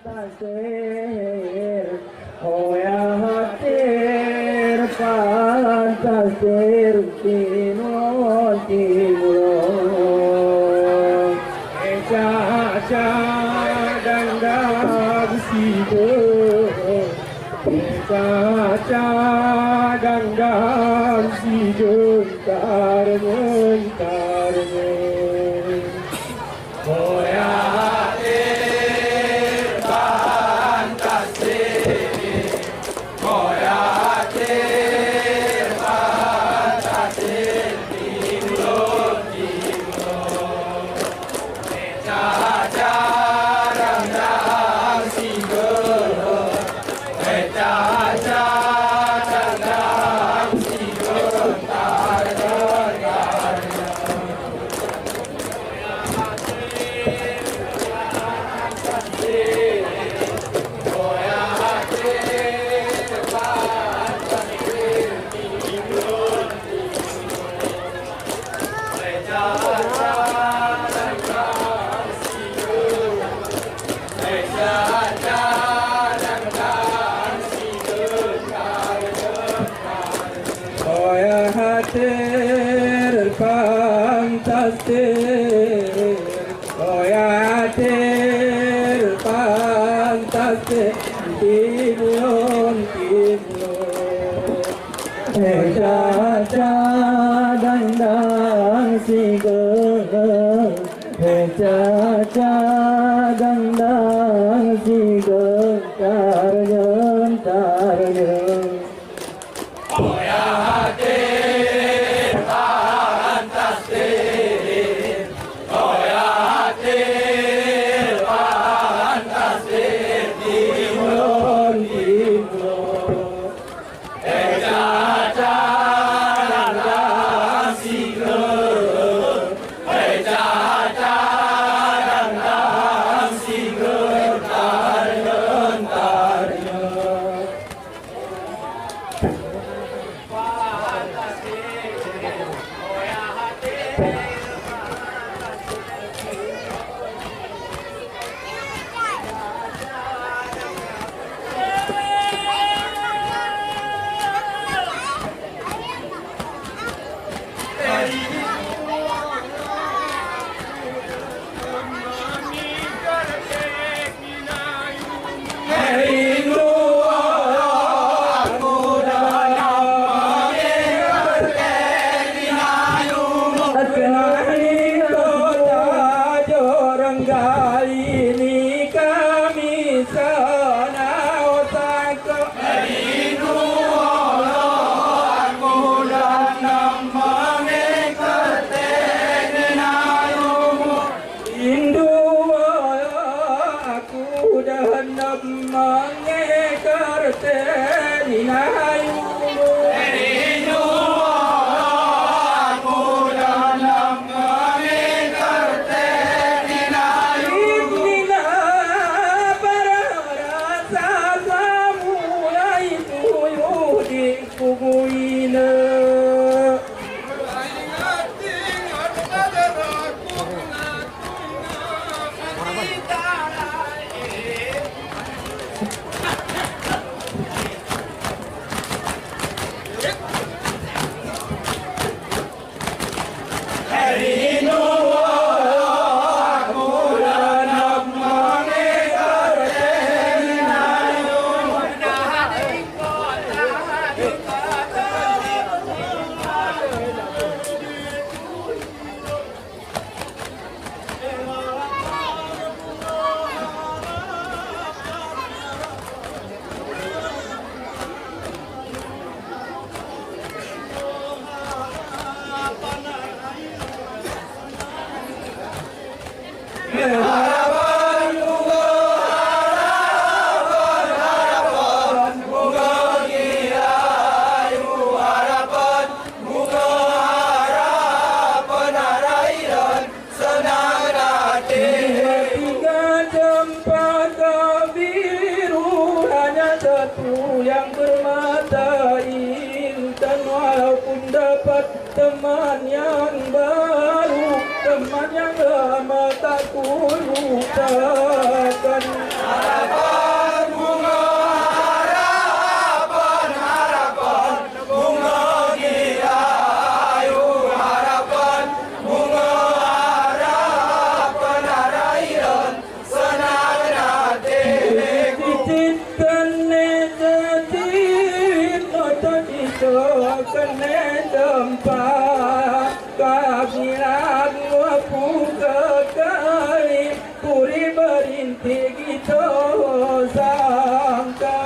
fantasir, hoya hatir fantasir timur timur, caca dandang sido, caca dandang sido tarmen tarmen, hoya fantastic, oh yeah, fantastic, timon timon, cha cha dandang sigar, cha cha dandang sigar, tarjan tarjan, oh yeah. teman yang baru, teman yang lama tak ku lupakan. kene tempat kagiran wapu kekai puri berinti gitu sangka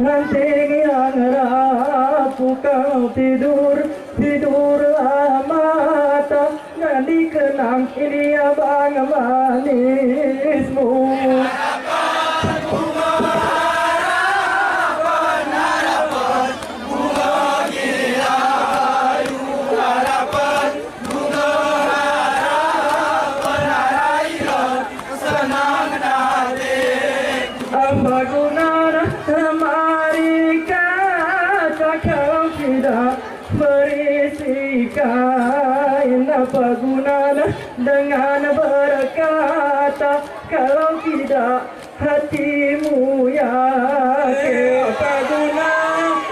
nanti yang rapuh kau tidur mata dan dikenang ini abang manismu. Apa gunanya dengan berkata kalau tidak hatimu yakin? Apa guna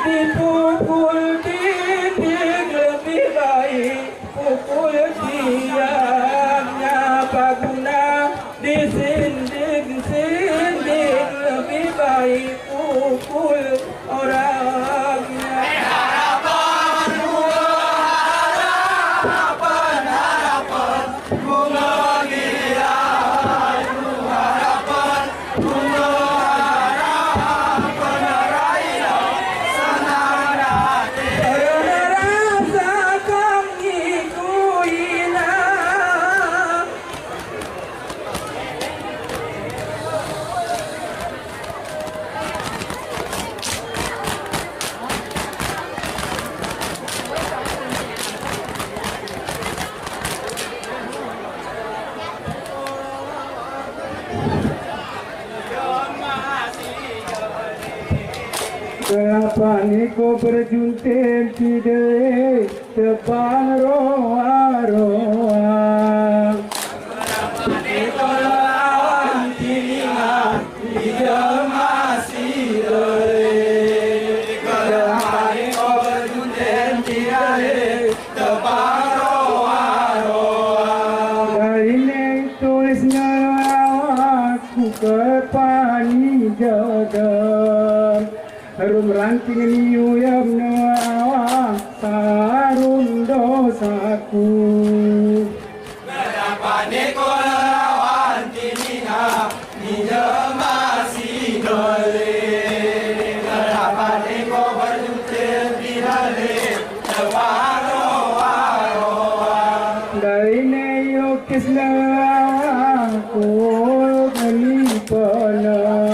dipukul titik lebih baik pukul diamnya? Apa guna disindik lebih baik pukul orangnya? Kenapa ni kau berjuntim tidak depan roa-roa? Kenapa ni kau lawan tilingan tidak masih leleh? Kenapa ni kau berjuntim tidak depan roa-roa? Dari ni tulisnya aku kepani jaga. Harum ranting niu yang nawa tarum dosaku. Kenapa neko lawan tininga ni masih doleh? Kenapa neko berjutir di dalih depan roa-roa? Dari neyo kisna aku menipulah.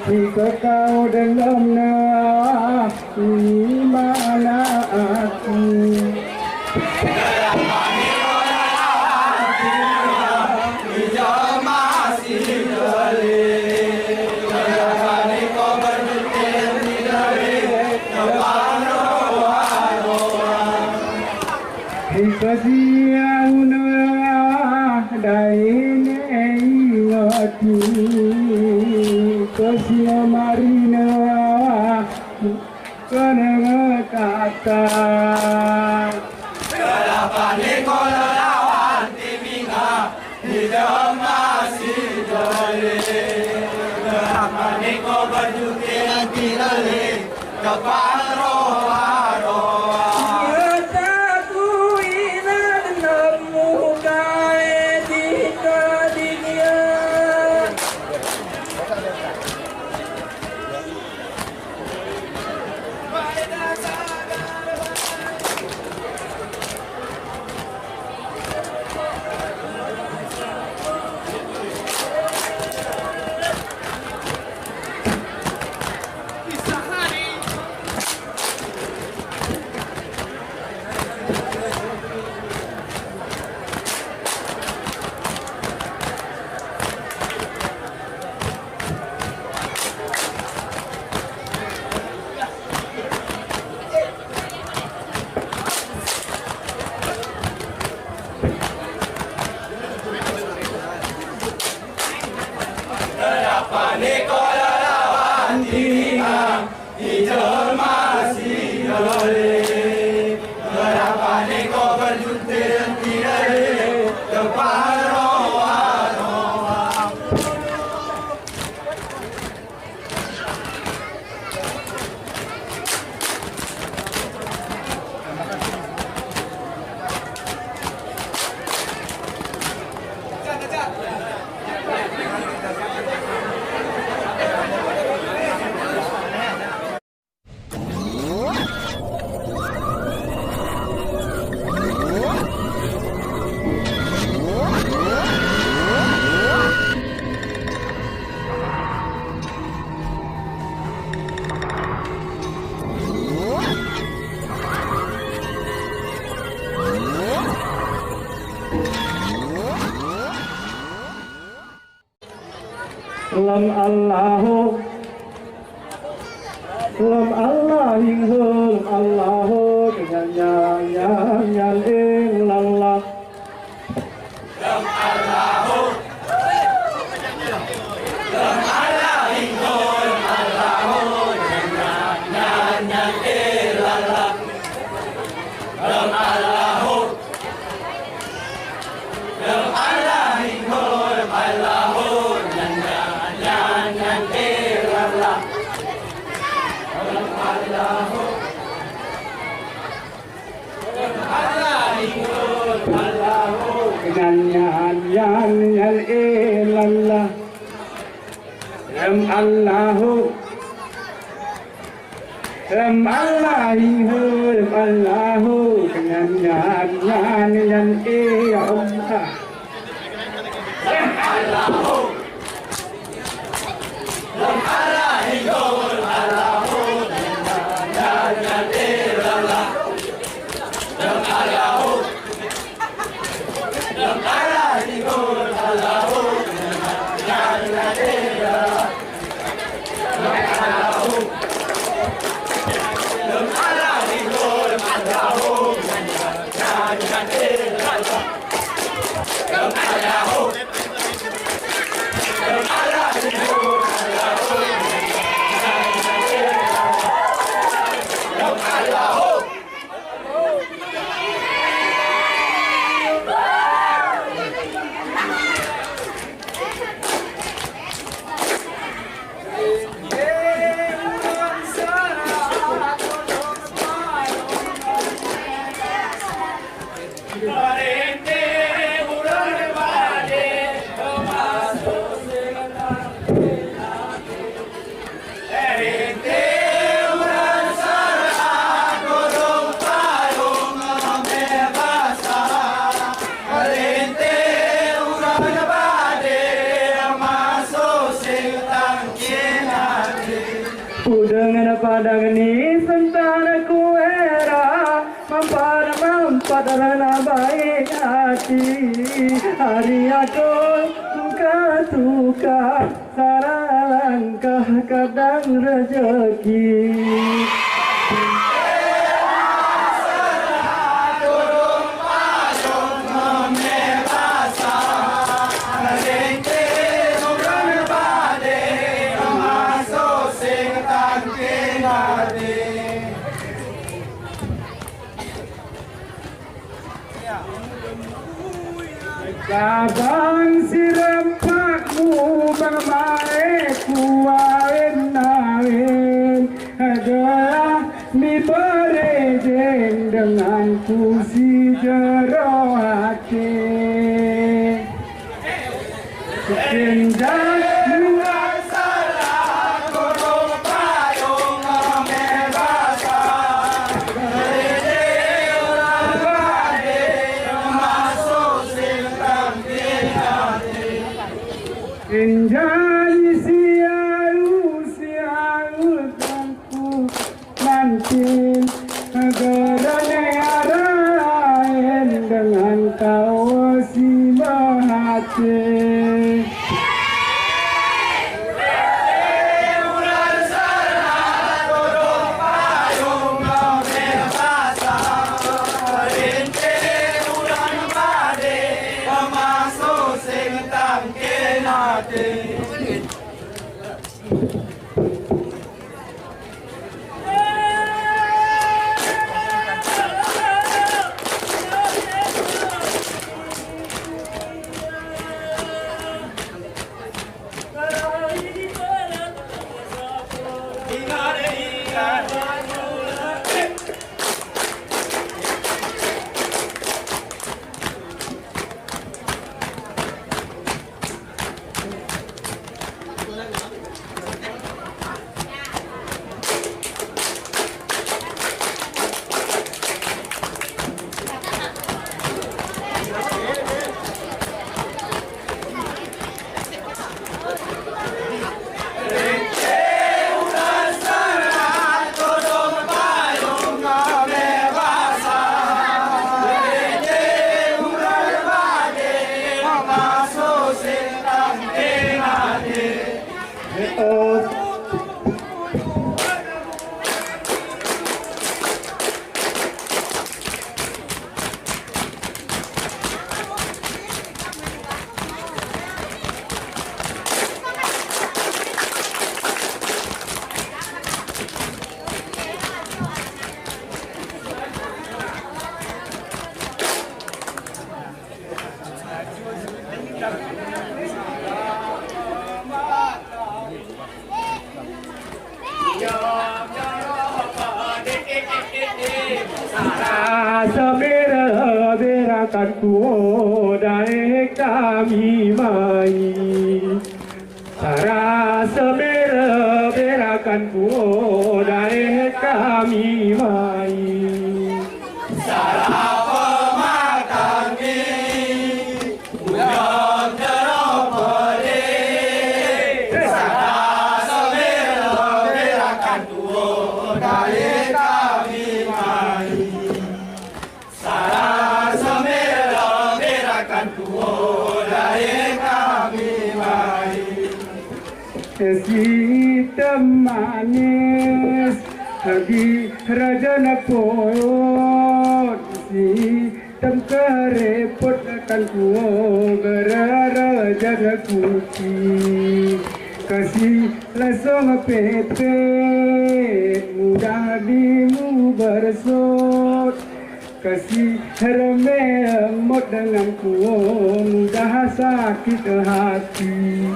Jika kau dalam nak di mana aku? Kenapa ni kau lawan tininga masih doleh? Kenapa ni kau berjutir di dalih depan roa-roa? Jika siang nak dari hati Kasih marina kena kata. Kenapa ni kau lawan tininga tidak masih doleh? Kenapa ni kau berjutir di dalih depan roa-roa? Lam Allahu Lam Allah hingga Allahu dengan nyanyian illallah. Lam Allahu Lam Allah hingga Allahu dengan nyanyian illallah. Lam Allahu Lam Allah hingga Allahu dengan nyanyian illallah. Dengan nyanyian ilallah. Lam Allahu Lam Allahu Lam Allahu dengan nyanyian ilallah. Lam Allahu Lam Allahu Allahu dengan nyanyian ilallah. Lam Allahu Lam Allahu Allahu dengan nyanyian ilallah. Lam Allahu Lam Allahu Allahu dengan nyanyian ilallah. Lam Allahu Lam Allahu Allahu Lam Allahu dengan padang ni sentara kuera mempadana baik hati hari aku suka sarangkah kadang rezeki. Kabang sirapakmu bermain kuawin adalah mi berejen dengan puisi jero hati. Sekendak luar salah korong payung membebaskan berejen orang badai termasuk singkang hati. Injani siaru tanku nanti agarane arahin dengan kau si bahati. berakan kuodai kami mai. Sarasa berakan kuodai kami mai. Hitam manis lagi raja Napoleon, hitam kerepot akan kuo raja kunci. Kasih langsung pepet mudah dimu bersot. Kasih rememot dengan kuo mudah sakit hati.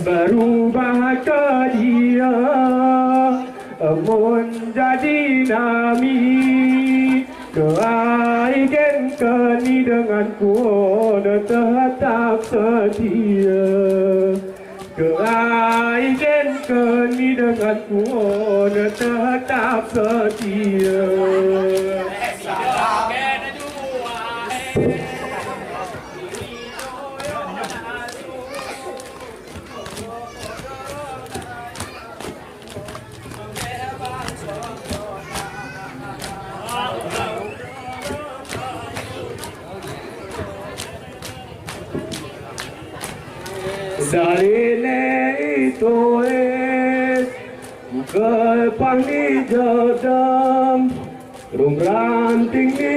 Berubah ke dia menjadi nami. Keaigen keni dengan kuoda tetap setia. Keaigen keni dengan kuoda tetap setia. Darine itu kepang di jodam, rumranting di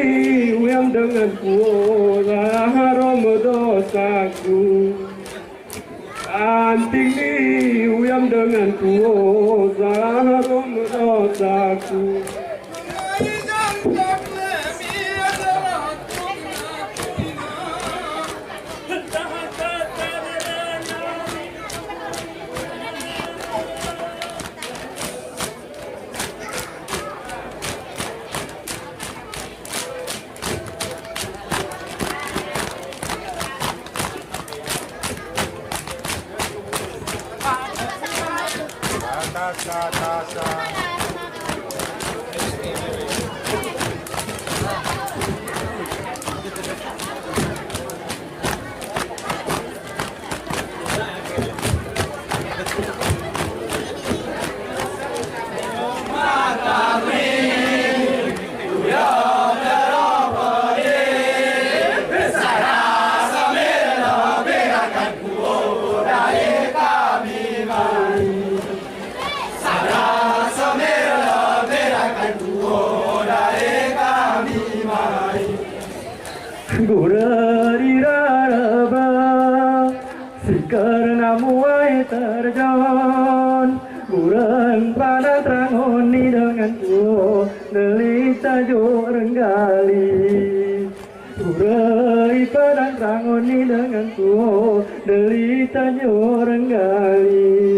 uyam dengan kuola harum dosaku. Anting di uyam dengan kuola harum dosaku. Gurari-raraba karena muai terjun. Kurang pada terangoni denganku delita jo renggali. Kurai pada terangoni denganku delita jo renggali.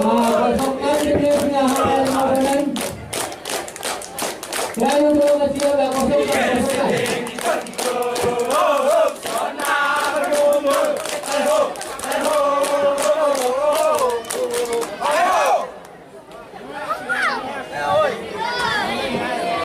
Kosongkan game-nya hal yang mau. Dan untuk kecil dan kosongkan.